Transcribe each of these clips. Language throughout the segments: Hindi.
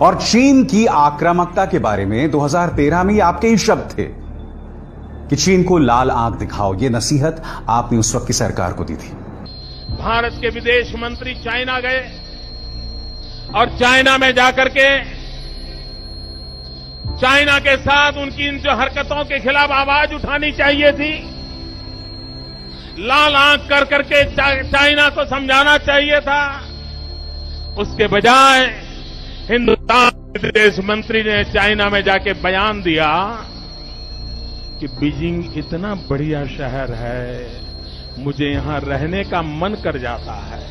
और चीन की आक्रामकता के बारे में 2013 में आपके ही शब्द थे कि चीन को लाल आंख दिखाओ। यह नसीहत आपने उस वक्त की सरकार को दी थी। भारत के विदेश मंत्री चाइना गए और चाइना में जाकर के चाइना के साथ उनकी इन जो हरकतों के खिलाफ आवाज उठानी चाहिए थी, लाल आंख कर करके चाइना को समझाना चाहिए था। उसके बजाय हिंदुस्तान के विदेश मंत्री ने चाइना में जाके बयान दिया कि बीजिंग इतना बढ़िया शहर है, मुझे यहां रहने का मन कर जाता है।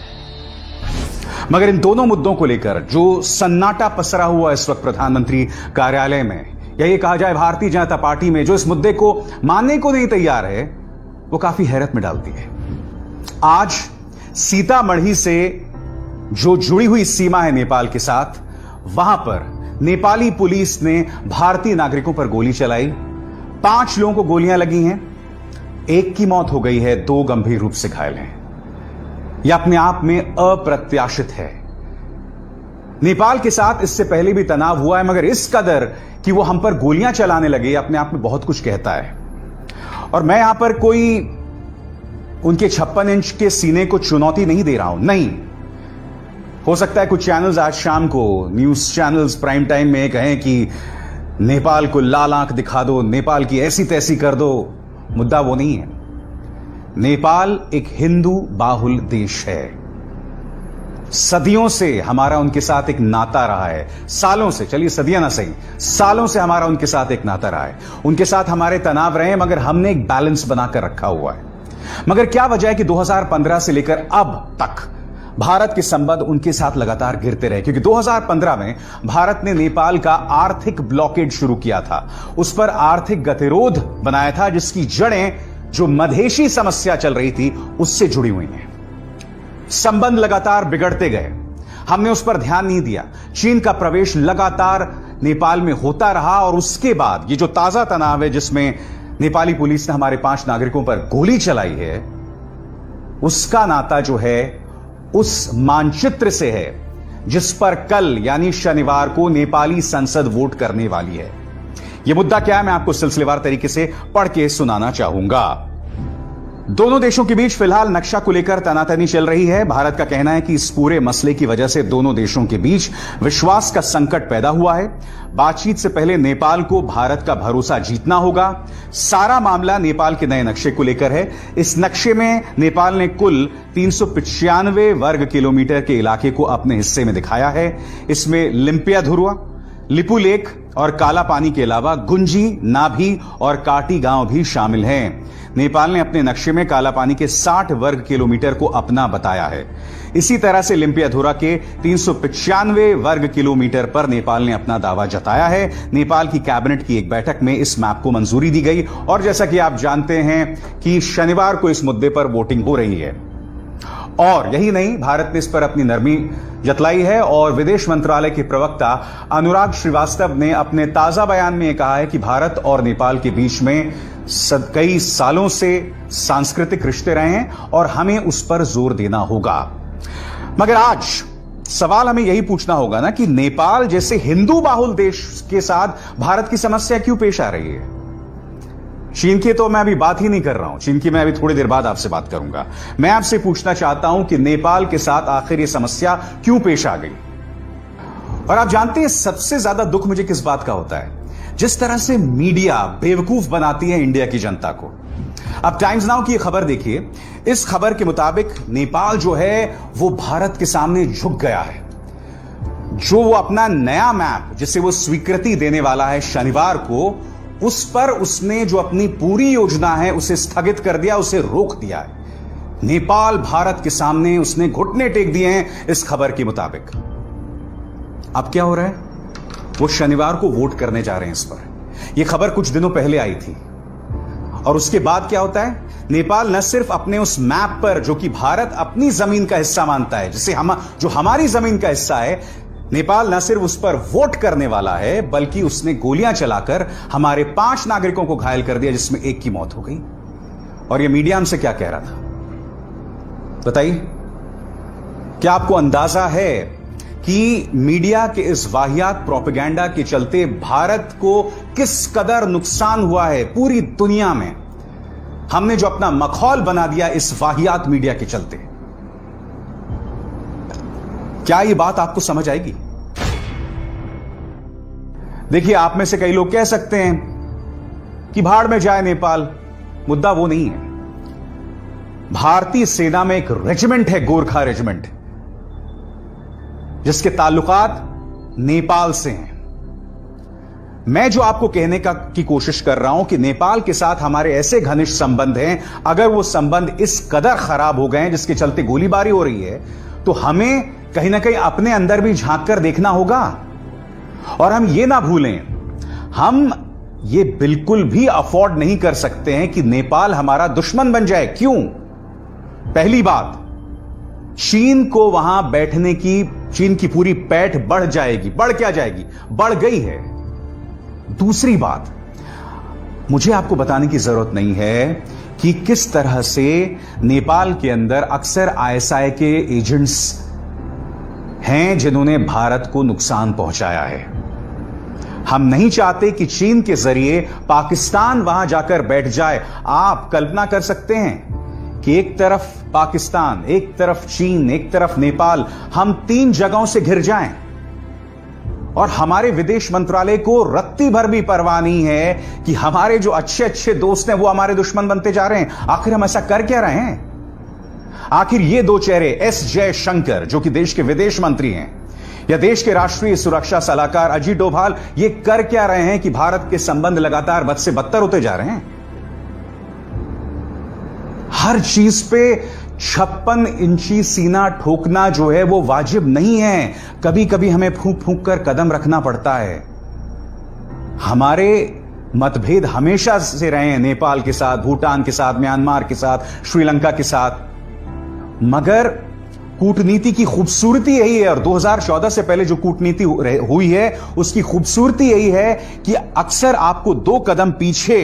मगर इन दोनों मुद्दों को लेकर जो सन्नाटा पसरा हुआ इस वक्त प्रधानमंत्री कार्यालय में, या ये कहा जाए भारतीय जनता पार्टी में, जो इस मुद्दे को मानने को नहीं तैयार है, वो काफी हैरत में डालती है। आज सीतामढ़ी से जो जुड़ी हुई सीमा है नेपाल के साथ, वहां पर नेपाली पुलिस ने भारतीय नागरिकों पर गोली चलाई। 5 लोगों को गोलियां लगी हैं, 1 की मौत हो गई है, 2 गंभीर रूप से घायल हैं। यह अपने आप में अप्रत्याशित है। नेपाल के साथ इससे पहले भी तनाव हुआ है, मगर इस कदर कि वो हम पर गोलियां चलाने लगे, अपने आप में बहुत कुछ कहता है। और मैं यहां पर कोई उनके 56 इंच के सीने को चुनौती नहीं दे रहा हूं, नहीं। हो सकता है कुछ चैनल्स आज शाम को, न्यूज चैनल्स प्राइम टाइम में कहें कि नेपाल को लाल आंख दिखा दो, नेपाल की ऐसी तैसी कर दो। मुद्दा वो नहीं है। नेपाल एक हिंदू बाहुल देश है। सदियों से हमारा उनके साथ एक नाता रहा है, सालों से, चलिए सदियां ना सही, सालों से हमारा उनके साथ एक नाता रहा है। उनके साथ हमारे तनाव रहे, मगर हमने एक बैलेंस बनाकर रखा हुआ है। मगर क्या वजह है कि 2015 से लेकर अब तक भारत के संबंध उनके साथ लगातार गिरते रहे? क्योंकि 2015 में भारत ने नेपाल का आर्थिक ब्लॉकेड शुरू किया था, उस पर आर्थिक गतिरोध बनाया था, जिसकी जड़ें जो मधेशी समस्या चल रही थी उससे जुड़ी हुई हैं। संबंध लगातार बिगड़ते गए, हमने उस पर ध्यान नहीं दिया। चीन का प्रवेश लगातार नेपाल में होता रहा, और उसके बाद ये जो ताजा तनाव है जिसमें नेपाली पुलिस ने हमारे 5 नागरिकों पर गोली चलाई है, उसका नाता जो है उस मानचित्र से है जिस पर कल यानी शनिवार को नेपाली संसद वोट करने वाली है। यह मुद्दा क्या है, मैं आपको सिलसिलेवार तरीके से पढ़ के सुनाना चाहूंगा। दोनों देशों के बीच फिलहाल नक्शा को लेकर तनातनी चल रही है। भारत का कहना है कि इस पूरे मसले की वजह से दोनों देशों के बीच विश्वास का संकट पैदा हुआ है। बातचीत से पहले नेपाल को भारत का भरोसा जीतना होगा। सारा मामला नेपाल के नए नक्शे को लेकर है। इस नक्शे में नेपाल ने कुल 395 वर्ग किलोमीटर के इलाके को अपने हिस्से में दिखाया है। इसमें लिम्पियाधुरा, लिपुलेख और काला पानी के अलावा गुंजी, नाभी और काटी गांव भी शामिल हैं। नेपाल ने अपने नक्शे में काला पानी के 60 वर्ग किलोमीटर को अपना बताया है। इसी तरह से लिम्पियाधुरा के 395 वर्ग किलोमीटर पर नेपाल ने अपना दावा जताया है। नेपाल की कैबिनेट की एक बैठक में इस मैप को मंजूरी दी गई, और जैसा कि आप जानते हैं कि शनिवार को इस मुद्दे पर वोटिंग हो रही है। और यही नहीं, भारत ने इस पर अपनी नरमी जतलाई है, और विदेश मंत्रालय के प्रवक्ता अनुराग श्रीवास्तव ने अपने ताजा बयान में कहा है कि भारत और नेपाल के बीच में कई सालों से सांस्कृतिक रिश्ते रहे हैं और हमें उस पर जोर देना होगा। मगर आज सवाल हमें यही पूछना होगा ना कि नेपाल जैसे हिंदू बाहुल देश के साथ भारत की समस्या क्यों पेश आ रही है? चीन की तो मैं अभी बात ही नहीं कर रहा हूं, चीन की मैं अभी थोड़ी देर बाद आपसे बात करूंगा। मैं आपसे पूछना चाहता हूं कि नेपाल के साथ आखिर यह समस्या क्यों पेश आ गई? और आप जानते हैं सबसे ज्यादा दुख मुझे किस बात का होता है? जिस तरह से मीडिया बेवकूफ बनाती है इंडिया की जनता को। अब टाइम्स नाउ की खबर देखिए। इस खबर के मुताबिक नेपाल जो है वो भारत के सामने झुक गया है। जो वो अपना नया मैप जिसे वो स्वीकृति देने वाला है शनिवार को, उस पर उसने जो अपनी पूरी योजना है उसे स्थगित कर दिया, उसे रोक दिया है। नेपाल भारत के सामने उसने घुटने टेक दिए हैं इस खबर के मुताबिक। अब क्या हो रहा है? वो शनिवार को वोट करने जा रहे हैं इस पर। यह खबर कुछ दिनों पहले आई थी, और उसके बाद क्या होता है? नेपाल न सिर्फ अपने उस मैप पर, जो कि भारत अपनी जमीन का हिस्सा मानता है, जिसे जो हमारी जमीन का हिस्सा है, नेपाल न सिर्फ उस पर वोट करने वाला है, बल्कि उसने गोलियां चलाकर हमारे 5 नागरिकों को घायल कर दिया, जिसमें 1 की मौत हो गई। और यह मीडिया हमसे क्या कह रहा था बताइए? क्या आपको अंदाजा है कि मीडिया के इस वाहियात प्रोपेगेंडा के चलते भारत को किस कदर नुकसान हुआ है पूरी दुनिया में। हमने जो अपना मखौल बना दिया इस वाहियात मीडिया के चलते। क्या यह बात आपको समझ आएगी? देखिए, आप में से कई लोग कह सकते हैं कि भाड़ में जाए नेपाल। मुद्दा वो नहीं है। भारतीय सेना में एक रेजिमेंट है, गोरखा रेजिमेंट, जिसके ताल्लुकात नेपाल से हैं। मैं जो आपको कहने की कोशिश कर रहा हूं कि नेपाल के साथ हमारे ऐसे घनिष्ठ संबंध हैं, अगर वो संबंध इस कदर खराब हो गए हैं जिसके चलते गोलीबारी हो रही है, तो हमें कहीं ना कहीं अपने अंदर भी झांक कर देखना होगा। और हम ये ना भूलें, हम ये बिल्कुल भी अफोर्ड नहीं कर सकते हैं कि नेपाल हमारा दुश्मन बन जाए। क्यों? पहली बात, चीन को वहां बैठने की, चीन की पूरी पैठ बढ़ जाएगी। बढ़ क्या जाएगी? बढ़ गई है। दूसरी बात, मुझे आपको बताने की जरूरत नहीं है कि किस तरह से नेपाल के अंदर अक्सर आईएसआई के एजेंट्स हैं जिन्होंने भारत को नुकसान पहुंचाया है। हम नहीं चाहते कि चीन के जरिए पाकिस्तान वहां जाकर बैठ जाए। आप कल्पना कर सकते हैं कि एक तरफ पाकिस्तान, एक तरफ चीन, एक तरफ नेपाल, हम 3 जगहों से घिर जाएं और हमारे विदेश मंत्रालय को रत्ती भर भी परवाह नहीं है कि हमारे जो अच्छे अच्छे दोस्त हैं वो हमारे दुश्मन बनते जा रहे हैं। आखिर हम ऐसा कर क्या रहे हैं? आखिर ये दो चेहरे, एस जयशंकर जो कि देश के विदेश मंत्री हैं, या देश के राष्ट्रीय सुरक्षा सलाहकार अजीत डोभाल, ये कर क्या रहे हैं कि भारत के संबंध लगातार बद से बदतर होते जा रहे हैं? हर चीज पे 56 इंची सीना ठोकना जो है वो वाजिब नहीं है। कभी कभी हमें फूंक फूंक कर कदम रखना पड़ता है। हमारे मतभेद हमेशा से रहे हैं, नेपाल के साथ, भूटान के साथ, म्यांमार के साथ, श्रीलंका के साथ, मगर कूटनीति की खूबसूरती यही है, और 2014 से पहले जो कूटनीति हुई है उसकी खूबसूरती यही है कि अक्सर आपको 2 कदम पीछे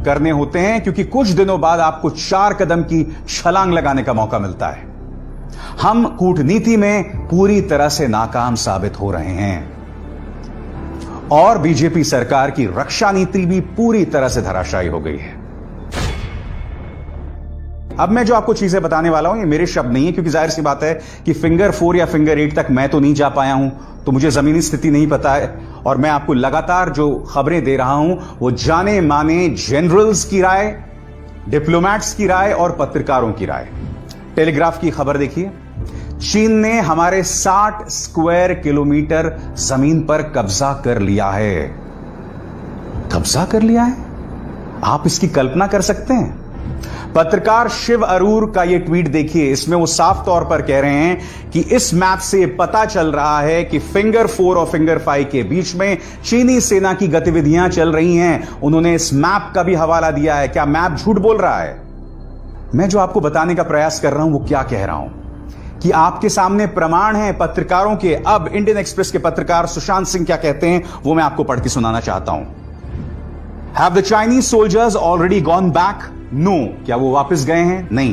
करने होते हैं, क्योंकि कुछ दिनों बाद आपको 4 कदम की छलांग लगाने का मौका मिलता है। हम कूटनीति में पूरी तरह से नाकाम साबित हो रहे हैं और बीजेपी सरकार की रक्षा नीति भी पूरी तरह से धराशायी हो गई है। अब मैं जो आपको चीजें बताने वाला हूं ये मेरे शब्द नहीं है, क्योंकि जाहिर सी बात है कि फिंगर 4 या फिंगर 8 तक मैं तो नहीं जा पाया हूं, तो मुझे जमीनी स्थिति नहीं पता है। और मैं आपको लगातार जो खबरें दे रहा हूं वो जाने माने जनरल्स की राय, डिप्लोमैट्स की राय और पत्रकारों की राय। टेलीग्राफ की खबर देखिए, चीन ने हमारे 60 स्क्वायर किलोमीटर जमीन पर कब्जा कर लिया है। कब्जा कर लिया है? आप इसकी कल्पना कर सकते हैं? पत्रकार शिव अरूर का यह ट्वीट देखिए, इसमें वो साफ तौर पर कह रहे हैं कि इस मैप से पता चल रहा है कि फिंगर 4 और फिंगर 5 के बीच में चीनी सेना की गतिविधियां चल रही हैं। उन्होंने इस मैप का भी हवाला दिया है। क्या मैप झूठ बोल रहा है? मैं जो आपको बताने का प्रयास कर रहा हूं वो क्या कह रहा हूं कि आपके सामने प्रमाण हैं पत्रकारों के। अब इंडियन एक्सप्रेस के पत्रकार सुशांत सिंह क्या कहते हैं वो मैं आपको पढ़ के सुनाना चाहता हूं। Have the Chinese soldiers already gone back? No. क्या वो वापस गए हैं? नहीं.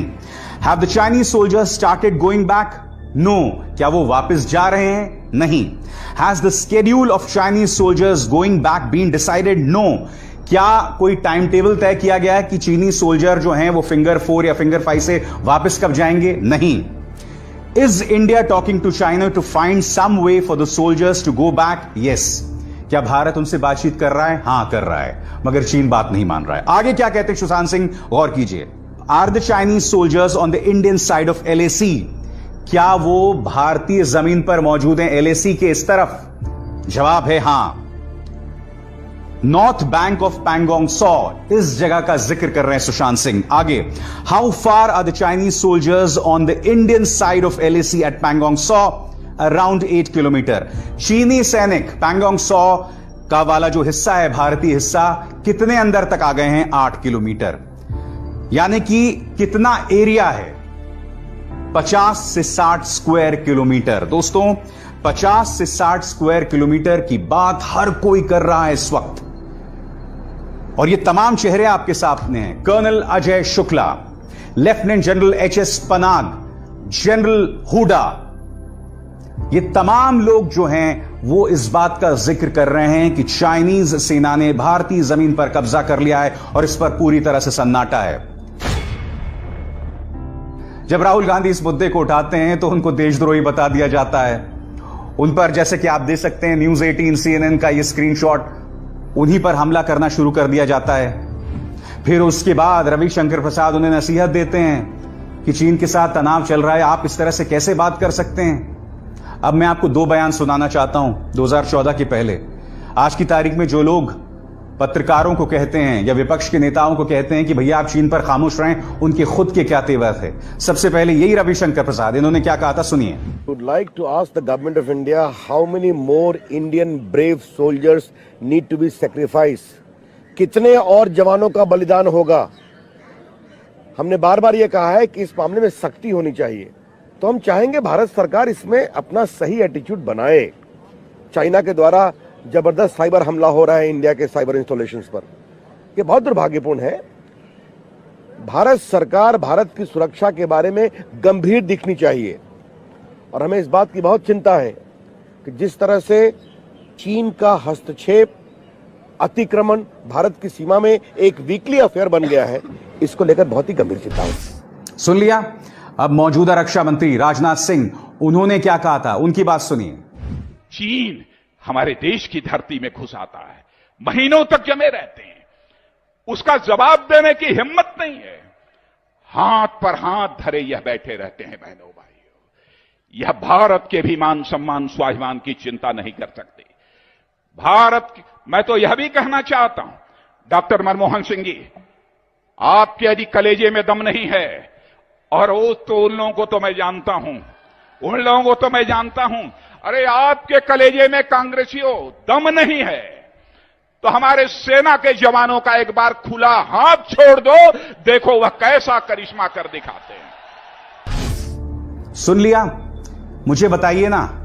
Have the Chinese soldiers started going back? No. क्या वो वापस जा रहे हैं? नहीं. Has the schedule of Chinese soldiers going back been decided? No. क्या कोई टाइम टेबल तय किया गया है कि चीनी सोल्जर जो हैं वो फिंगर 4 या फिंगर 5 से वापस कब जाएंगे? नहीं. Is India talking to China to find some way for the soldiers to go back? Yes. क्या भारत उनसे बातचीत कर रहा है? हां, कर रहा है, मगर चीन बात नहीं मान रहा है। आगे क्या कहते हैं सुशांत सिंह, गौर कीजिए। Are the Chinese soldiers on the Indian side of LAC? क्या वो भारतीय जमीन पर मौजूद हैं LAC के इस तरफ? जवाब है हां। North bank of Pangong saw, इस जगह का जिक्र कर रहे हैं सुशांत सिंह। आगे, how far are the Chinese soldiers on the Indian side of LAC at Pangong saw? Around 8 kilometre. चीनी सैनिक पैंगोंग सॉ का वाला जो हिस्सा है, भारतीय हिस्सा, कितने अंदर तक आ गए हैं? 8 किलोमीटर। यानी कि कितना एरिया है? 50 से 60 स्क्वायर किलोमीटर। दोस्तों, 50 से 60 स्क्वायर किलोमीटर की बात हर कोई कर रहा है इस वक्त, और ये तमाम चेहरे आपके सामने हैं। Colonel Ajay Shukla, lieutenant general HS Panag, general Hooda, ये तमाम लोग जो हैं वो इस बात का जिक्र कर रहे हैं कि चाइनीज सेना ने भारतीय जमीन पर कब्जा कर लिया है और इस पर पूरी तरह से सन्नाटा है। जब राहुल गांधी इस मुद्दे को उठाते हैं तो उनको देशद्रोही बता दिया जाता है। उन पर, जैसे कि आप देख सकते हैं, न्यूज 18 CNN का ये स्क्रीनशॉट, उन्हीं पर हमला करना शुरू कर दिया जाता है। फिर उसके बाद रविशंकर प्रसाद उन्हें नसीहत देते हैं कि चीन के साथ तनाव चल रहा है, आप इस तरह से कैसे बात कर सकते हैं। अब मैं आपको 2 बयान सुनाना चाहता हूं 2014 के पहले। आज की तारीख में जो लोग पत्रकारों को कहते हैं या विपक्ष के नेताओं को कहते हैं कि भैया आप चीन पर खामोश रहें, उनके खुद के क्या तेवर थे। सबसे पहले यही रविशंकर प्रसाद, इन्होंने क्या कहा था, सुनिए। Would like to ask the government of India how many more Indian brave soldiers need to be sacrificed? कितने और जवानों का बलिदान होगा? हमने बार बार यह कहा है कि इस मामले में सख्ती होनी चाहिए, तो हम चाहेंगे भारत सरकार इसमें अपना सही एटीट्यूड बनाए। चाइना के द्वारा जबरदस्त साइबर हमला हो रहा है इंडिया के साइबर इंस्टॉलेशंस पर, यह बहुत दुर्भाग्यपूर्ण है। भारत सरकार भारत की सुरक्षा के बारे में गंभीर दिखनी चाहिए और हमें इस बात की बहुत चिंता है कि जिस तरह से चीन का हस्तक्षेप, अतिक्रमण भारत की सीमा में एक वीकली अफेयर बन गया है, इसको लेकर बहुत ही गंभीर चिंता है। सुन लिया। अब मौजूदा रक्षा मंत्री राजनाथ सिंह, उन्होंने क्या कहा था, उनकी बात सुनिए। चीन हमारे देश की धरती में घुस आता है, महीनों तक जमे रहते हैं, उसका जवाब देने की हिम्मत नहीं है। हाथ पर हाथ धरे यह बैठे रहते हैं। बहनों भाइयों, यह भारत के भी मान सम्मान स्वाभिमान की चिंता नहीं कर सकते। मैं तो यह भी कहना चाहता हूं, डॉक्टर मनमोहन सिंह जी, आपके यदि कलेजे में दम नहीं है, और वो तो उन लोगों को तो मैं जानता हूं, अरे आपके कलेजे में कांग्रेसियों दम नहीं है तो हमारे सेना के जवानों का एक बार खुला हाथ छोड़ दो, देखो वह कैसा करिश्मा कर दिखाते हैं। सुन लिया। मुझे बताइए ना,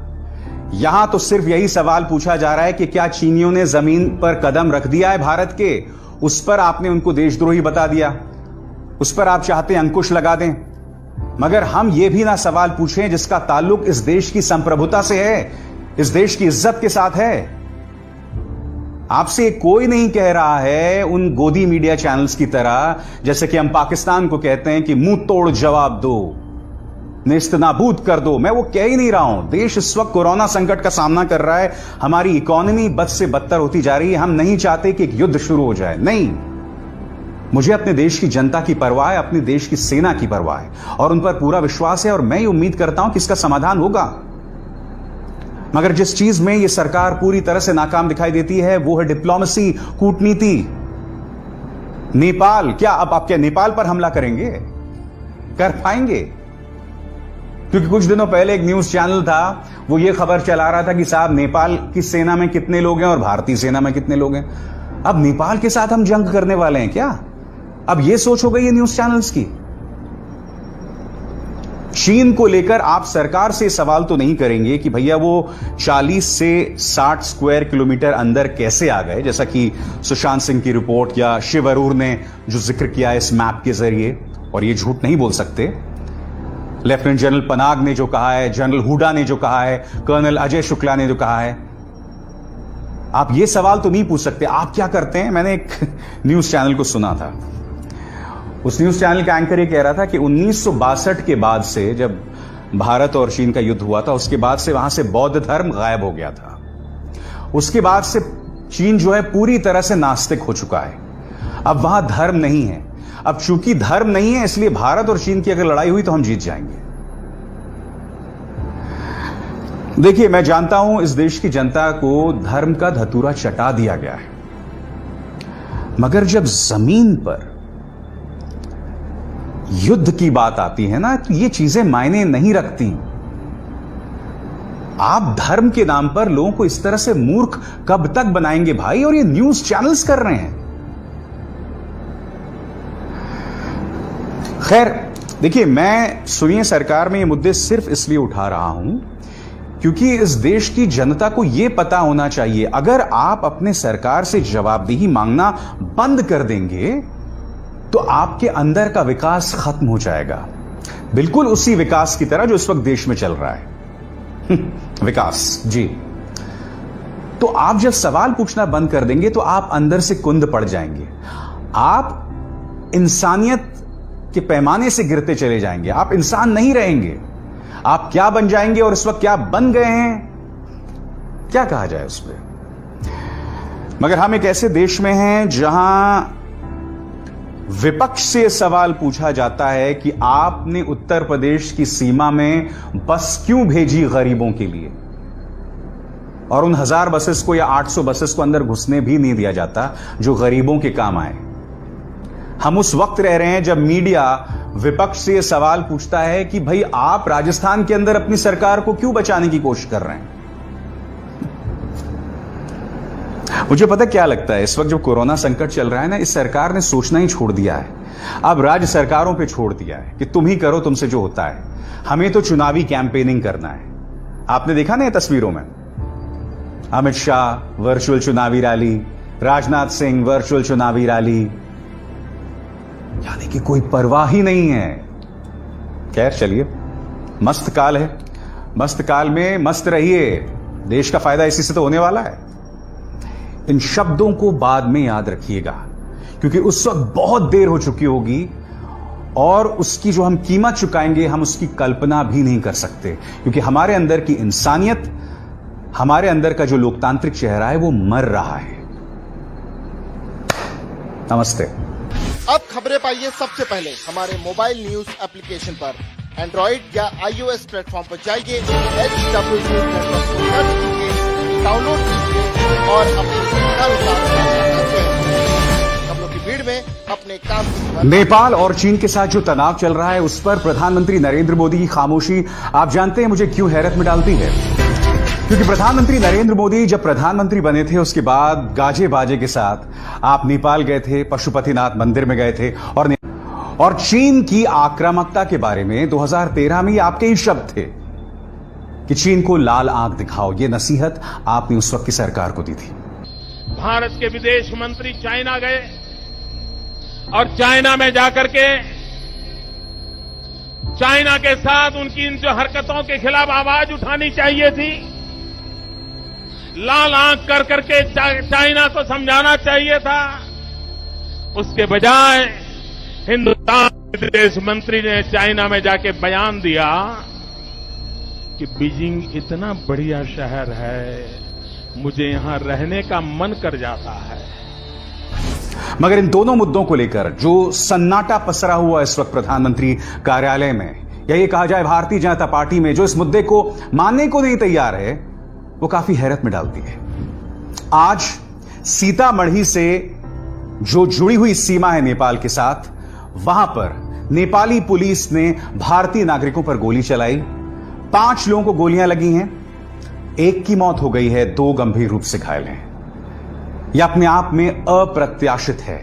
यहां तो सिर्फ यही सवाल पूछा जा रहा है कि क्या चीनियों ने जमीन पर कदम रख दिया है भारत के, उस पर आपने उनको देशद्रोही बता दिया, उस पर आप चाहते हैं अंकुश लगा दें। मगर हम यह भी ना सवाल पूछें जिसका ताल्लुक इस देश की संप्रभुता से है, इस देश की इज्जत के साथ है। आपसे कोई नहीं कह रहा है उन गोदी मीडिया चैनल्स की तरह, जैसे कि हम पाकिस्तान को कहते हैं कि मुंह तोड़ जवाब दो, नेस्तनाबूद कर दो। मैं वो कह ही नहीं रहा हूं। देश इस वक्त कोरोना संकट का सामना कर रहा है, हमारी इकोनॉमी बद से बदतर होती जा रही है। हम नहीं चाहते कि एक युद्ध शुरू हो जाए, नहीं। मुझे अपने देश की जनता की परवाह है, अपने देश की सेना की परवाह है और उन पर पूरा विश्वास है और मैं ये उम्मीद करता हूं कि इसका समाधान होगा। मगर जिस चीज में ये सरकार पूरी तरह से नाकाम दिखाई देती है वो है डिप्लोमेसी, कूटनीति। नेपाल, क्या अब आप क्या नेपाल पर हमला करेंगे? कर पाएंगे? क्योंकि कुछ दिनों पहले एक न्यूज चैनल था, वो ये खबर चला रहा था कि साहब नेपाल की सेना में कितने लोग हैं और भारतीय सेना में कितने लोग हैं। अब नेपाल के साथ हम जंग करने वाले हैं क्या? अब ये सोच हो गई है न्यूज चैनल्स की। चीन को लेकर आप सरकार से सवाल तो नहीं करेंगे कि भैया वो 40 से 60 स्क्वायर किलोमीटर अंदर कैसे आ गए, जैसा कि सुशांत सिंह की रिपोर्ट या शिव अरोरा ने जो जिक्र किया इस मैप के जरिए, और ये झूठ नहीं बोल सकते। लेफ्टिनेंट जनरल पनाग ने जो कहा है, जनरल हुडा ने जो कहा है, कर्नल अजय शुक्ला ने जो कहा है, आप ये सवाल तो नहीं पूछ सकते। आप क्या करते हैं? मैंने एक न्यूज चैनल को सुना था, उस न्यूज चैनल का एंकर ये कह रहा था कि 1962 के बाद से, जब भारत और चीन का युद्ध हुआ था, उसके बाद से वहां से बौद्ध धर्म गायब हो गया था। उसके बाद से चीन जो है पूरी तरह से नास्तिक हो चुका है। अब वहां धर्म नहीं है। अब चूंकि धर्म नहीं है, इसलिए भारत और चीन की अगर लड़ाई हुई तो हम जीत जाएंगे। देखिए, मैं जानता हूं इस देश की जनता को धर्म का धतूरा चटा दिया गया है, मगर जब जमीन पर युद्ध की बात आती है ना, तो ये चीजें मायने नहीं रखती। आप धर्म के नाम पर लोगों को इस तरह से मूर्ख कब तक बनाएंगे भाई? और ये न्यूज चैनल्स कर रहे हैं। खैर, देखिए, मैं सुनिए सरकार में ये मुद्दे सिर्फ इसलिए उठा रहा हूं क्योंकि इस देश की जनता को यह पता होना चाहिए, अगर आप अपने सरकार से जवाबदेही मांगना बंद कर देंगे तो आपके अंदर का विकास खत्म हो जाएगा, बिल्कुल उसी विकास की तरह जो इस वक्त देश में चल रहा है। विकास जी, तो आप जब सवाल पूछना बंद कर देंगे तो आप अंदर से कुंद पड़ जाएंगे, आप इंसानियत के पैमाने से गिरते चले जाएंगे, आप इंसान नहीं रहेंगे। आप क्या बन जाएंगे और इस वक्त क्या बन गए हैं, क्या कहा जाए उस पर। मगर हम एक ऐसे देश में हैं जहां विपक्ष से सवाल पूछा जाता है कि आपने उत्तर प्रदेश की सीमा में बस क्यों भेजी गरीबों के लिए, और उन 1000 बसेस को या 800 बसेस को अंदर घुसने भी नहीं दिया जाता जो गरीबों के काम आए। हम उस वक्त रह रहे हैं जब मीडिया विपक्ष से यह सवाल पूछता है कि भाई आप राजस्थान के अंदर अपनी सरकार को क्यों बचाने की कोशिश कर रहे हैं। मुझे पता क्या लगता है, इस वक्त जो कोरोना संकट चल रहा है ना, इस सरकार ने सोचना ही छोड़ दिया है। अब राज्य सरकारों पे छोड़ दिया है कि तुम ही करो, तुमसे जो होता है। हमें तो चुनावी कैंपेनिंग करना है। आपने देखा ना ये तस्वीरों में, अमित शाह वर्चुअल चुनावी रैली, राजनाथ सिंह वर्चुअल चुनावी रैली, यानी कि कोई परवाह ही नहीं है। खैर चलिए, मस्त काल है, मस्त काल में मस्त रहिए, देश का फायदा इसी से तो होने वाला है। इन शब्दों को बाद में याद रखिएगा, क्योंकि उस वक्त बहुत देर हो चुकी होगी और उसकी जो हम कीमत चुकाएंगे हम उसकी कल्पना भी नहीं कर सकते, क्योंकि हमारे अंदर की इंसानियत, हमारे अंदर का जो लोकतांत्रिक चेहरा है वो मर रहा है। नमस्ते। अब खबरें पाइए सबसे पहले हमारे मोबाइल न्यूज एप्लीकेशन पर। एंड्रॉइड या iOS प्लेटफॉर्म पर जाइए, HW नेटवर्क को सर्च कीजिए, डाउनलोड कीजिए और अपनी सुविधानुसार खबरों की भीड़ में अपने काम। नेपाल और चीन के साथ जो तनाव चल रहा है उस पर प्रधानमंत्री नरेंद्र मोदी की खामोशी, आप जानते हैं मुझे क्यों हैरत में डालती है। क्योंकि प्रधानमंत्री नरेंद्र मोदी जब प्रधानमंत्री बने थे उसके बाद गाजे बाजे के साथ आप नेपाल गए थे, पशुपतिनाथ मंदिर में गए थे, और चीन की आक्रामकता के बारे में 2013 में आपके ही शब्द थे कि चीन को लाल आंख दिखाओ। यह नसीहत आपने उस वक्त की सरकार को दी थी। भारत के विदेश मंत्री चाइना गए और चाइना में जाकर के चाइना के साथ उनकी इन जो हरकतों के खिलाफ आवाज उठानी चाहिए थी, लाल आंख कर करके चाइना को समझाना चाहिए था। उसके बजाय हिंदुस्तान के विदेश मंत्री ने चाइना में जाके बयान दिया कि बीजिंग इतना बढ़िया शहर है, मुझे यहां रहने का मन कर जाता है। मगर इन दोनों मुद्दों को लेकर जो सन्नाटा पसरा हुआ इस वक्त प्रधानमंत्री कार्यालय में, या ये कहा जाए भारतीय जनता पार्टी में, जो इस मुद्दे को मानने को नहीं तैयार है, वो काफी हैरत में डालती है। आज सीतामढ़ी से जो जुड़ी हुई सीमा है नेपाल के साथ, वहां पर नेपाली पुलिस ने भारतीय नागरिकों पर गोली चलाई। 5 लोगों को गोलियां लगी हैं, 1 की मौत हो गई है, 2 गंभीर रूप से घायल हैं। यह अपने आप में अप्रत्याशित है।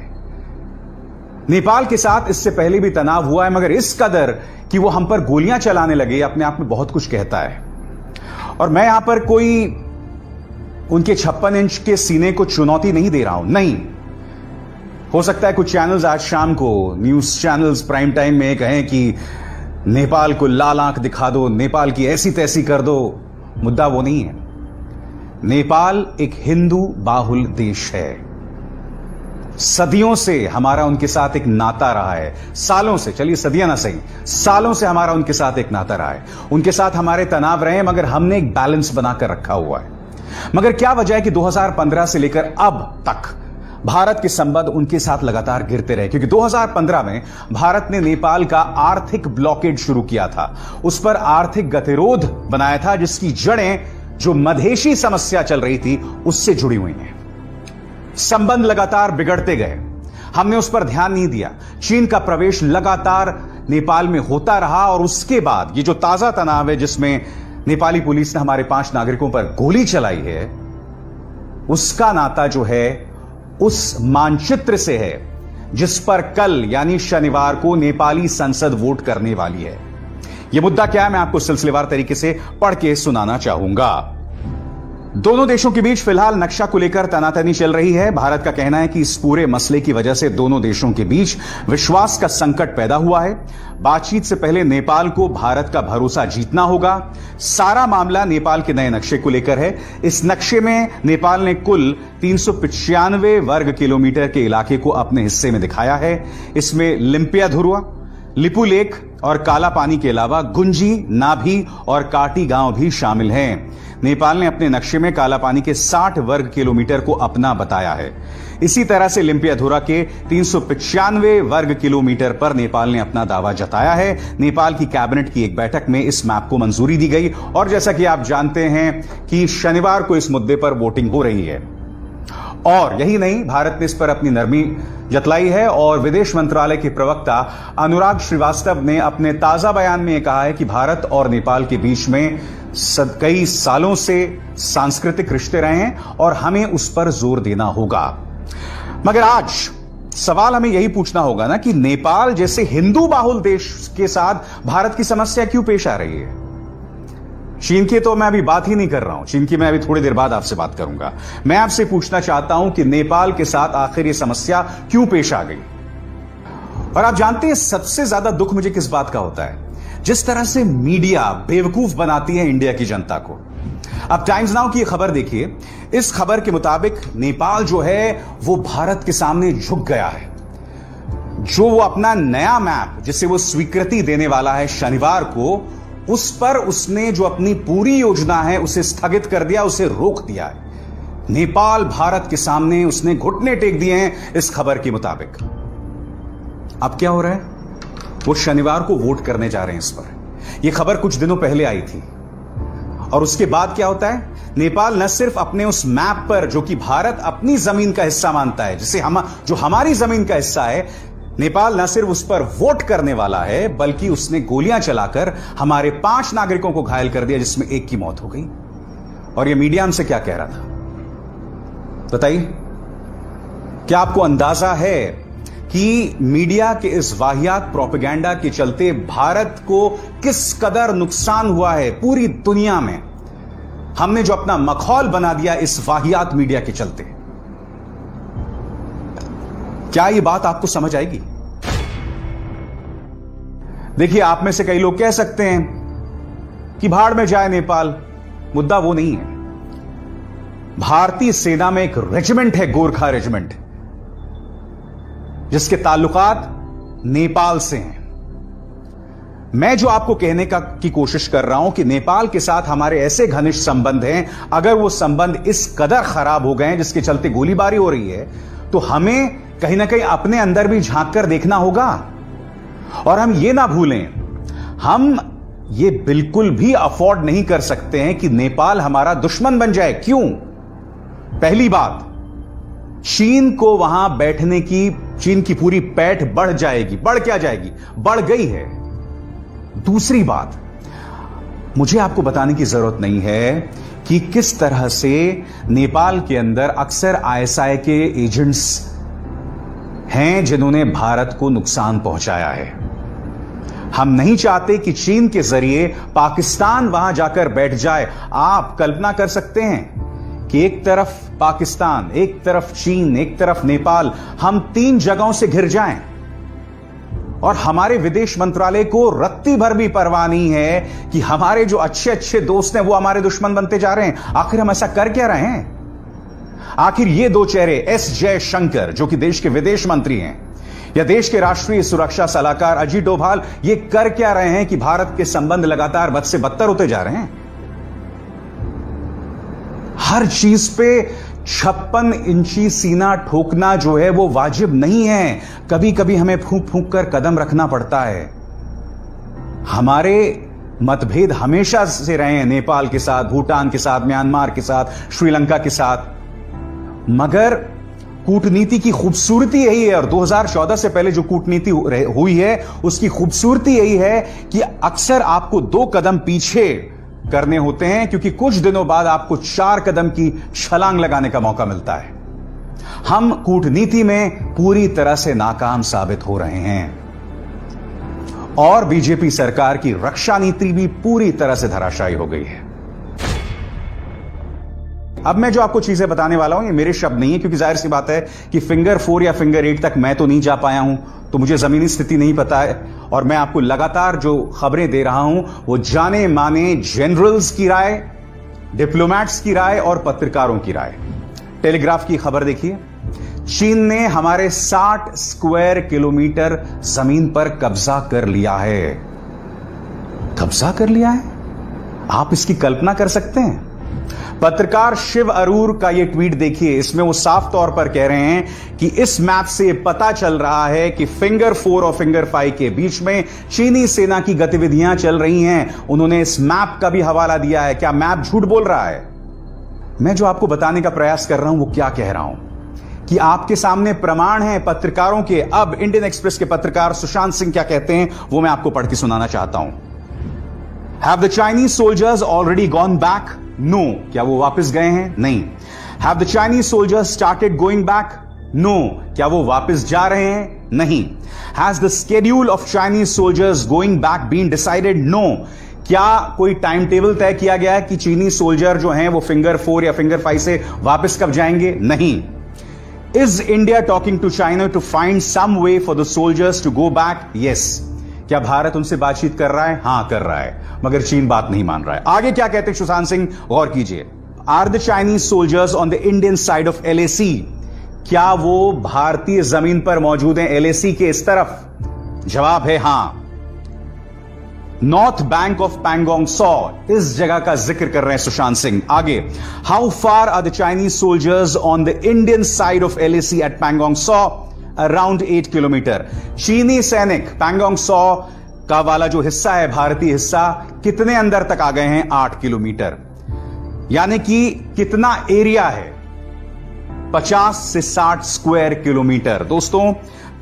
नेपाल के साथ इससे पहले भी तनाव हुआ है, मगर इस कदर कि वो हम पर गोलियां चलाने लगे, अपने आप में बहुत कुछ कहता है। और मैं यहां पर कोई उनके 56 इंच के सीने को चुनौती नहीं दे रहा हूं, नहीं। हो सकता है कुछ चैनल्स आज शाम को, न्यूज चैनल्स प्राइम टाइम में कहें कि नेपाल को लाल आंख दिखा दो, नेपाल की ऐसी तैसी कर दो। मुद्दा वो नहीं है। नेपाल एक हिंदू बाहुल देश है। सदियों से हमारा उनके साथ एक नाता रहा है, सालों से, चलिए सदियां ना सही, सालों से हमारा उनके साथ एक नाता रहा है। उनके साथ हमारे तनाव रहे, मगर हमने एक बैलेंस बनाकर रखा हुआ है। मगर क्या वजह है कि 2015 से लेकर अब तक भारत के संबंध उनके साथ लगातार गिरते रहे? क्योंकि 2015 में भारत ने नेपाल का आर्थिक ब्लॉकेज शुरू किया था, उस पर आर्थिक गतिरोध बनाया था, जिसकी जड़ें जो मधेशी समस्या चल रही थी उससे जुड़ी हुई हैं। संबंध लगातार बिगड़ते गए, हमने उस पर ध्यान नहीं दिया। चीन का प्रवेश लगातार नेपाल में होता रहा, और उसके बाद ये जो ताजा तनाव है जिसमें नेपाली पुलिस ने हमारे 5 नागरिकों पर गोली चलाई है, उसका नाता जो है उस मानचित्र से है जिस पर कल यानी शनिवार को नेपाली संसद वोट करने वाली है। यह मुद्दा क्या है, मैं आपको सिलसिलेवार तरीके से पढ़ के सुनाना चाहूंगा। दोनों देशों के बीच फिलहाल नक्शा को लेकर तनातनी चल रही है। भारत का कहना है कि इस पूरे मसले की वजह से दोनों देशों के बीच विश्वास का संकट पैदा हुआ है। बातचीत से पहले नेपाल को भारत का भरोसा जीतना होगा। सारा मामला नेपाल के नए नक्शे को लेकर है। इस नक्शे में नेपाल ने कुल 395 वर्ग किलोमीटर के इलाके को अपने हिस्से में दिखाया है। इसमें लिम्पियाधुरा, लिपुलेख और काला पानी के अलावा गुंजी, नाभी और काटी गांव भी शामिल हैं। नेपाल ने अपने नक्शे में काला पानी के 60 वर्ग किलोमीटर को अपना बताया है। इसी तरह से लिम्पियाधुरा के 395 वर्ग किलोमीटर पर नेपाल ने अपना दावा जताया है। नेपाल की कैबिनेट की एक बैठक में इस मैप को मंजूरी दी गई और जैसा कि आप जानते हैं कि शनिवार को इस मुद्दे पर वोटिंग हो रही है। और यही नहीं, भारत ने इस पर अपनी नरमी जतलाई है और विदेश मंत्रालय के प्रवक्ता अनुराग श्रीवास्तव ने अपने ताजा बयान में कहा है कि भारत और नेपाल के बीच में कई सालों से सांस्कृतिक रिश्ते रहे हैं और हमें उस पर जोर देना होगा। मगर आज सवाल हमें यही पूछना होगा ना कि नेपाल जैसे हिंदू बाहुल देश के साथ भारत की समस्या क्यों पेश आ रही है। चीन की तो मैं अभी बात ही नहीं कर रहा हूं, चीन की मैं अभी थोड़ी देर बाद आपसे बात करूंगा। मैं आपसे पूछना चाहता हूं कि नेपाल के साथ आखिर यह समस्या क्यों पेश आ गई। और आप जानते हैं सबसे ज्यादा दुख मुझे किस बात का होता है, जिस तरह से मीडिया बेवकूफ बनाती है इंडिया की जनता को। अब टाइम्स नाउ की खबर देखिए। इस खबर के मुताबिक नेपाल जो है वो भारत के सामने झुक गया है। जो वो अपना नया मैप जिसे वो स्वीकृति देने वाला है शनिवार को, उस पर उसने जो अपनी पूरी योजना है उसे स्थगित कर दिया, उसे रोक दिया है। नेपाल भारत के सामने उसने घुटने टेक दिए हैं इस खबर के मुताबिक। अब क्या हो रहा है, वो शनिवार को वोट करने जा रहे हैं इस पर। यह खबर कुछ दिनों पहले आई थी और उसके बाद क्या होता है, नेपाल न सिर्फ अपने उस मैप पर जो कि भारत अपनी जमीन का हिस्सा मानता है, जिसे जो हमारी जमीन का हिस्सा है, नेपाल न सिर्फ उस पर वोट करने वाला है बल्कि उसने गोलियां चलाकर हमारे 5 नागरिकों को घायल कर दिया, जिसमें एक की मौत हो गई। और यह मीडिया हमसे क्या कह रहा था बताइए। क्या आपको अंदाजा है कि मीडिया के इस वाहियात प्रोपेगेंडा के चलते भारत को किस कदर नुकसान हुआ है पूरी दुनिया में। हमने जो अपना मखौल बना दिया इस वाहियात मीडिया के चलते। क्या यह बात आपको समझ आएगी? देखिए, आप में से कई लोग कह सकते हैं कि भाड़ में जाए नेपाल। मुद्दा वो नहीं है। भारतीय सेना में एक रेजिमेंट है, गोरखा रेजिमेंट, जिसके ताल्लुकात नेपाल से हैं। मैं जो आपको कहने की कोशिश कर रहा हूं कि नेपाल के साथ हमारे ऐसे घनिष्ठ संबंध हैं, अगर वो संबंध इस कदर खराब हो गए हैं जिसके चलते गोलीबारी हो रही है, तो हमें कहीं ना कहीं अपने अंदर भी झांक कर देखना होगा। और हम ये ना भूलें, हम ये बिल्कुल भी अफोर्ड नहीं कर सकते हैं कि नेपाल हमारा दुश्मन बन जाए। क्यों? पहली बात, चीन को वहां बैठने की, चीन की पूरी पैठ बढ़ जाएगी। बढ़ क्या जाएगी? बढ़ गई है। दूसरी बात, मुझे आपको बताने की जरूरत नहीं है कि किस तरह से नेपाल के अंदर अक्सर आईएसआई के एजेंट्स हैं जिन्होंने भारत को नुकसान पहुंचाया है। हम नहीं चाहते कि चीन के जरिए पाकिस्तान वहां जाकर बैठ जाए। आप कल्पना कर सकते हैं कि एक तरफ पाकिस्तान, एक तरफ चीन, एक तरफ नेपाल, हम 3 जगहों से घिर जाएं और हमारे विदेश मंत्रालय को रत्ती भर भी परवाह नहीं है कि हमारे जो अच्छे अच्छे दोस्त हैं वो हमारे दुश्मन बनते जा रहे हैं। आखिर हम ऐसा कर क्या रहे हैं? आखिर ये 2 चेहरे, एस जयशंकर जो कि देश के विदेश मंत्री हैं, या देश के राष्ट्रीय सुरक्षा सलाहकार अजीत डोभाल, ये कर क्या रहे हैं कि भारत के संबंध लगातार बद से बदतर होते जा रहे हैं? हर चीज पे 56 इंची सीना ठोकना जो है वो वाजिब नहीं है। कभी कभी हमें फूंक फूंक कर कदम रखना पड़ता है। हमारे मतभेद हमेशा से रहे हैं, नेपाल के साथ, भूटान के साथ, म्यांमार के साथ, श्रीलंका के साथ, मगर कूटनीति की खूबसूरती यही है, और 2014 से पहले जो कूटनीति हुई है उसकी खूबसूरती यही है कि अक्सर आपको 2 कदम पीछे करने होते हैं, क्योंकि कुछ दिनों बाद आपको 4 कदम की छलांग लगाने का मौका मिलता है। हम कूटनीति में पूरी तरह से नाकाम साबित हो रहे हैं और बीजेपी सरकार की रक्षा नीति भी पूरी तरह से धराशायी हो गई है। अब मैं जो आपको चीजें बताने वाला हूं ये मेरे शब्द नहीं है, क्योंकि जाहिर सी बात है कि फिंगर 4 या फिंगर 8 तक मैं तो नहीं जा पाया हूं, तो मुझे जमीनी स्थिति नहीं पता है। और मैं आपको लगातार जो खबरें दे रहा हूं वो जाने माने जनरल्स की राय, डिप्लोमैट्स की राय और पत्रकारों की राय। टेलीग्राफ की खबर देखिए, चीन ने हमारे 60 स्क्वायर किलोमीटर जमीन पर कब्जा कर लिया है। कब्जा कर लिया है? आप इसकी कल्पना कर सकते हैं? पत्रकार शिव अरूर का यह ट्वीट देखिए, इसमें वो साफ तौर पर कह रहे हैं कि इस मैप से पता चल रहा है कि फिंगर 4 और फिंगर 5 के बीच में चीनी सेना की गतिविधियां चल रही हैं। उन्होंने इस मैप का भी हवाला दिया है। क्या मैप झूठ बोल रहा है? मैं जो आपको बताने का प्रयास कर रहा हूं वो क्या कह रहा हूं कि आपके सामने प्रमाण है पत्रकारों के। अब इंडियन एक्सप्रेस के पत्रकार सुशांत सिंह क्या कहते हैं वो मैं आपको पढ़ के सुनाना चाहता हूं। Have the Chinese soldiers already gone back? No. क्या वो वापस गए हैं? नहीं. Have the Chinese soldiers started going back? No. क्या वो वापस जा रहे हैं? नहीं. Has the schedule of Chinese soldiers going back been decided? No. क्या कोई टाइम टेबल तय किया गया है कि चीनी सोल्जर जो हैं वो फिंगर 4 या फिंगर 5 से वापस कब जाएंगे? नहीं. Is India talking to China to find some way for the soldiers to go back? Yes. क्या भारत उनसे बातचीत कर रहा है? हां, कर रहा है, मगर चीन बात नहीं मान रहा है। आगे क्या कहते हैं सुशांत सिंह, गौर कीजिए। Are the Chinese soldiers on the Indian side of LAC? क्या वो भारतीय जमीन पर मौजूद हैं LAC के इस तरफ? जवाब है हां। North bank of Pangong saw, इस जगह का जिक्र कर रहे हैं सुशांत सिंह। आगे, how far are the Chinese soldiers on the Indian side of LAC at Pangong saw? Around 8 kilometre. चीनी सैनिक पैंगोंग सॉ का वाला जो हिस्सा है, भारतीय हिस्सा, कितने अंदर तक आ गए हैं? 8 किलोमीटर। यानी कि कितना एरिया है? 50 से 60 स्क्वायर किलोमीटर। दोस्तों,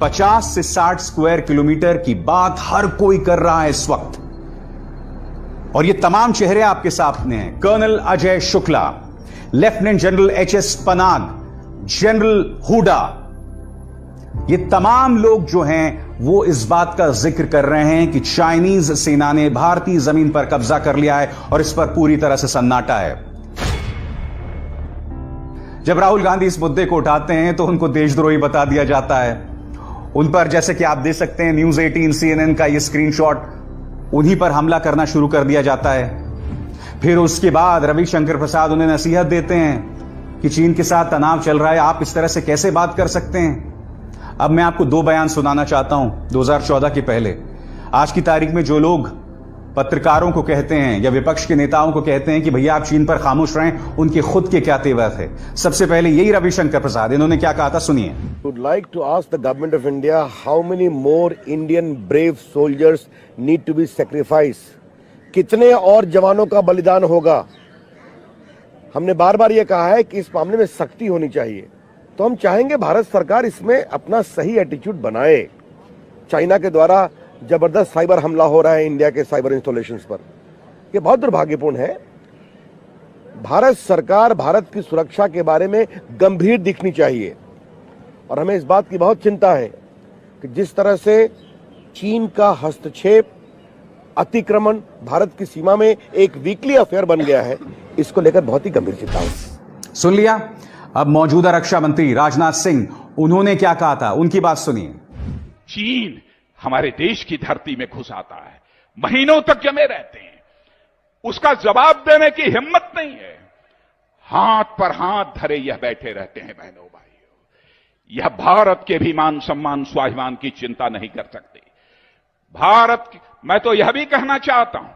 50 से 60 स्क्वायर किलोमीटर की बात हर कोई कर रहा है इस वक्त, और ये तमाम चेहरे आपके सामने हैं। Colonel Ajay Shukla, lieutenant general HS Panag, general Hooda, ये तमाम लोग जो हैं वो इस बात का जिक्र कर रहे हैं कि चाइनीज सेना ने भारतीय जमीन पर कब्जा कर लिया है और इस पर पूरी तरह से सन्नाटा है। जब राहुल गांधी इस मुद्दे को उठाते हैं तो उनको देशद्रोही बता दिया जाता है। उन पर, जैसे कि आप देख सकते हैं न्यूज 18 CNN का ये स्क्रीनशॉट, उन्हीं पर हमला करना शुरू कर दिया जाता है। फिर उसके बाद रविशंकर प्रसाद उन्हें नसीहत देते हैं कि चीन के साथ तनाव चल रहा है, आप इस तरह से कैसे बात कर सकते हैं। अब मैं आपको 2 बयान सुनाना चाहता हूं 2014 के पहले। आज की तारीख में जो लोग पत्रकारों को कहते हैं या विपक्ष के नेताओं को कहते हैं कि भैया आप चीन पर खामोश रहें, उनके खुद के क्या तेवर थे। सबसे पहले यही रविशंकर प्रसाद, इन्होंने क्या कहा था, सुनिए। Would like to ask the government of India how many more Indian brave soldiers need to be sacrifice. कितने और जवानों का बलिदान होगा। हमने बार बार यह कहा है कि इस मामले में सख्ती होनी चाहिए, तो हम चाहेंगे भारत सरकार इसमें अपना सही एटीट्यूड बनाए। चाइना के द्वारा जबरदस्त साइबर हमला हो रहा है इंडिया के साइबर इंस्टॉलेशंस पर, यह बहुत दुर्भाग्यपूर्ण है। भारत सरकार भारत की सुरक्षा के बारे में गंभीर दिखनी चाहिए, और हमें इस बात की बहुत चिंता है कि जिस तरह से चीन का हस्तक्षेप, अतिक्रमण भारत की सीमा में एक वीकली अफेयर बन गया है, इसको लेकर बहुत ही गंभीर चिंता है। सुन लिया। अब मौजूदा रक्षा मंत्री राजनाथ सिंह, उन्होंने क्या कहा था, उनकी बात सुनिए। चीन हमारे देश की धरती में घुस आता है, महीनों तक जमे रहते हैं, उसका जवाब देने की हिम्मत नहीं है। हाथ पर हाथ धरे यह बैठे रहते हैं बहनों भाइयों। यह भारत के भी मान सम्मान स्वाभिमान की चिंता नहीं कर सकते। भारत, मैं तो यह भी कहना चाहता हूं,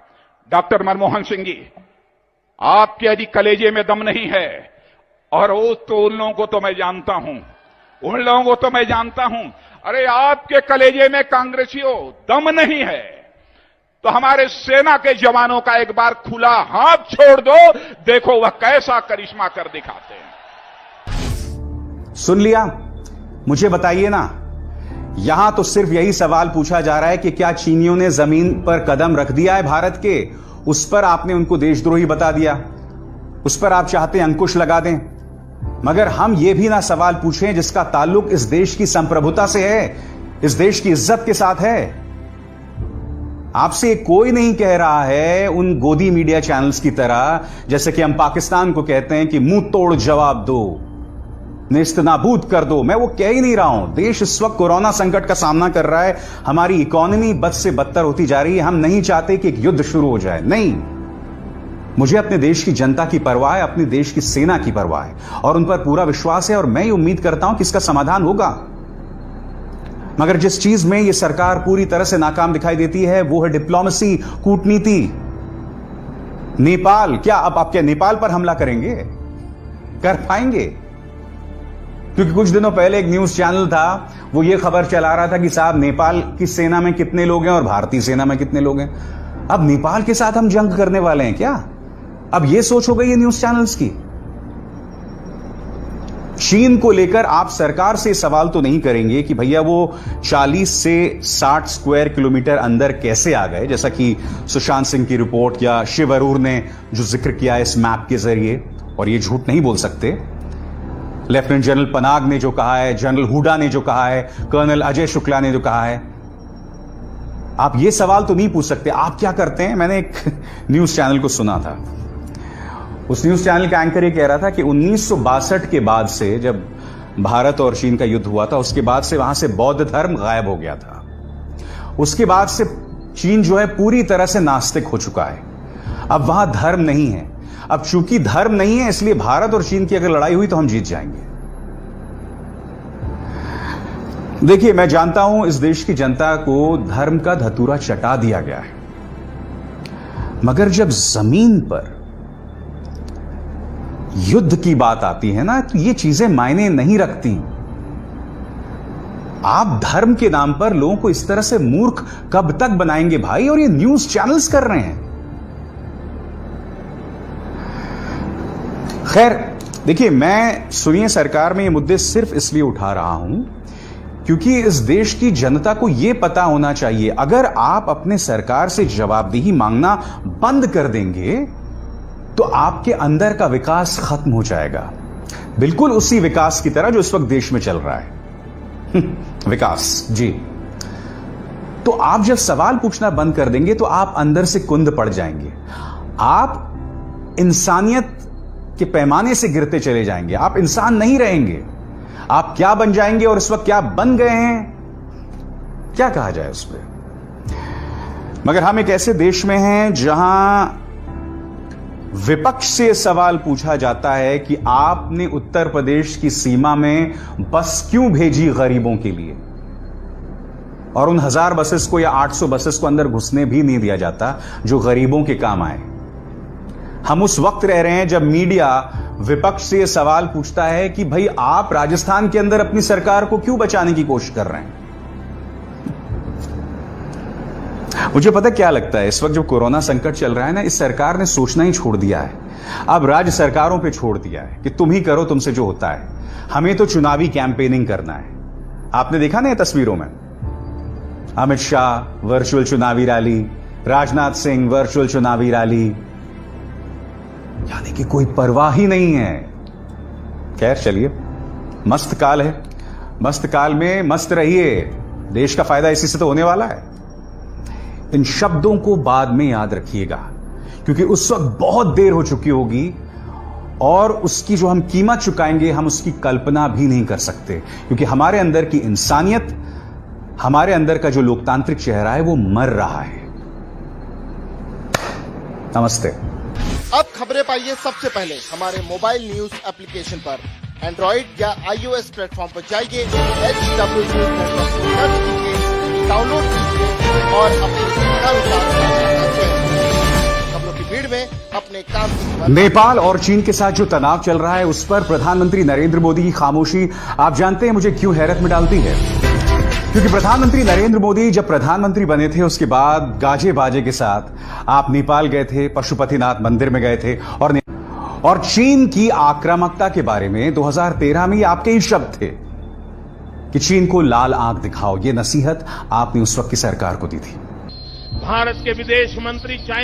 डॉक्टर मनमोहन सिंह जी, आपके यदि कलेजे में दम नहीं है, और उन लोगों को तो मैं जानता हूं, उन लोगों को तो मैं जानता हूं, अरे आपके कलेजे में कांग्रेसियों दम नहीं है, तो हमारे सेना के जवानों का एक बार खुला हाथ छोड़ दो, देखो वह कैसा करिश्मा कर दिखाते हैं। सुन लिया। मुझे बताइए ना, यहां तो सिर्फ यही सवाल पूछा जा रहा है कि क्या चीनियों ने जमीन पर कदम रख दिया है भारत के, उस पर आपने उनको देशद्रोही बता दिया, उस पर आप चाहते हैं अंकुश लगा दें। मगर हम यह भी ना सवाल पूछें जिसका ताल्लुक इस देश की संप्रभुता से है, इस देश की इज्जत के साथ है। आपसे कोई नहीं कह रहा है उन गोदी मीडिया चैनल्स की तरह, जैसे कि हम पाकिस्तान को कहते हैं कि मुंह तोड़ जवाब दो, नेस्तनाबूद कर दो। मैं वो कह ही नहीं रहा हूं। देश इस वक्त कोरोना संकट का सामना कर रहा है, हमारी इकोनॉमी बद से बदतर होती जा रही है। हम नहीं चाहते कि एक युद्ध शुरू हो जाए, नहीं। मुझे अपने देश की जनता की परवाह है, अपने देश की सेना की परवाह है और उन पर पूरा विश्वास है और मैं ये उम्मीद करता हूं कि इसका समाधान होगा। मगर जिस चीज में यह सरकार पूरी तरह से नाकाम दिखाई देती है वो है डिप्लोमेसी, कूटनीति। नेपाल, क्या अब आप क्या नेपाल पर हमला करेंगे? कर पाएंगे? क्योंकि कुछ दिनों पहले एक न्यूज चैनल था, वो ये खबर चला रहा था कि साहब नेपाल की सेना में कितने लोग हैं और भारतीय सेना में कितने लोग हैं। अब नेपाल के साथ हम जंग करने वाले हैं क्या? अब यह सोच हो गई है न्यूज चैनल्स की। चीन को लेकर आप सरकार से सवाल तो नहीं करेंगे कि भैया वो 40 से 60 स्क्वायर किलोमीटर अंदर कैसे आ गए, जैसा कि सुशांत सिंह की रिपोर्ट या शिव अरूर ने जो जिक्र किया इस मैप के जरिए, और ये झूठ नहीं बोल सकते। लेफ्टिनेंट जनरल पनाग ने जो कहा है, जनरल हुडा ने जो कहा है, कर्नल अजय शुक्ला ने जो कहा है, आप ये सवाल तो नहीं पूछ सकते। आप क्या करते हैं? मैंने एक न्यूज चैनल को सुना था, उस न्यूज चैनल का एंकर ये कह रहा था कि 1962 के बाद से, जब भारत और चीन का युद्ध हुआ था, उसके बाद से वहां से बौद्ध धर्म गायब हो गया था। उसके बाद से चीन जो है पूरी तरह से नास्तिक हो चुका है। अब वहां धर्म नहीं है। अब चूंकि धर्म नहीं है, इसलिए भारत और चीन की अगर लड़ाई हुई तो हम जीत जाएंगे। देखिए, मैं जानता हूं इस देश की जनता को धर्म का धतूरा चटा दिया गया है, मगर जब जमीन पर युद्ध की बात आती है ना, तो ये चीजें मायने नहीं रखती। आप धर्म के नाम पर लोगों को इस तरह से मूर्ख कब तक बनाएंगे भाई? और ये न्यूज चैनल्स कर रहे हैं। खैर, देखिए, मैं सुनिए सरकार में ये मुद्दे सिर्फ इसलिए उठा रहा हूं क्योंकि इस देश की जनता को यह पता होना चाहिए, अगर आप अपने सरकार से जवाबदेही मांगना बंद कर देंगे तो आपके अंदर का विकास खत्म हो जाएगा। बिल्कुल उसी विकास की तरह जो इस वक्त देश में चल रहा है। विकास जी। तो आप जब सवाल पूछना बंद कर देंगे तो आप अंदर से कुंद पड़ जाएंगे। आप इंसानियत के पैमाने से गिरते चले जाएंगे। आप इंसान नहीं रहेंगे। आप क्या बन जाएंगे और इस वक्त क्या बन गए हैं, क्या कहा जाए उस पर। मगर हम एक ऐसे देश में हैं जहां विपक्ष से सवाल पूछा जाता है कि आपने उत्तर प्रदेश की सीमा में बस क्यों भेजी गरीबों के लिए, और उन 1000 बसेस को या 800 बसेस को अंदर घुसने भी नहीं दिया जाता जो गरीबों के काम आए। हम उस वक्त रह रहे हैं जब मीडिया विपक्ष से यह सवाल पूछता है कि भाई आप राजस्थान के अंदर अपनी सरकार को क्यों बचाने की कोशिश कर रहे हैं। मुझे पता क्या लगता है, इस वक्त जो कोरोना संकट चल रहा है ना, इस सरकार ने सोचना ही छोड़ दिया है। अब राज्य सरकारों पे छोड़ दिया है कि तुम ही करो, तुमसे जो होता है। हमें तो चुनावी कैंपेनिंग करना है। आपने देखा ना ये तस्वीरों में, अमित शाह वर्चुअल चुनावी रैली, राजनाथ सिंह वर्चुअल चुनावी रैली, यानी कि कोई परवाह ही नहीं है। खैर चलिए, मस्त काल है, मस्त काल में मस्त रहिए। देश का फायदा इसी से तो होने वाला है। इन शब्दों को बाद में याद रखिएगा, क्योंकि उस वक्त बहुत देर हो चुकी होगी और उसकी जो हम कीमत चुकाएंगे हम उसकी कल्पना भी नहीं कर सकते, क्योंकि हमारे अंदर की इंसानियत, हमारे अंदर का जो लोकतांत्रिक चेहरा है वो मर रहा है। नमस्ते। अब खबरें पाइए सबसे पहले हमारे मोबाइल न्यूज एप्लीकेशन पर। एंड्रॉइड या iOS प्लेटफॉर्म पर जाइए, HW न्यूज नेटवर्क को सर्च कीजिए, डाउनलोड कीजिए और अपने खबरों की भीड़ में अपने काम। नेपाल और चीन के साथ जो तनाव चल रहा है उस पर प्रधानमंत्री नरेंद्र मोदी की खामोशी आप जानते हैं मुझे क्यों हैरत में डालती है। क्योंकि प्रधानमंत्री नरेंद्र मोदी जब प्रधानमंत्री बने थे उसके बाद गाजे बाजे के साथ आप नेपाल गए थे, पशुपतिनाथ मंदिर में गए थे, और चीन की आक्रामकता के बारे में 2013 में आपके ही शब्द थे कि चीन को लाल आंख दिखाओ। यह नसीहत आपने उस वक्त की सरकार को दी थी। भारत के विदेश मंत्री चाइना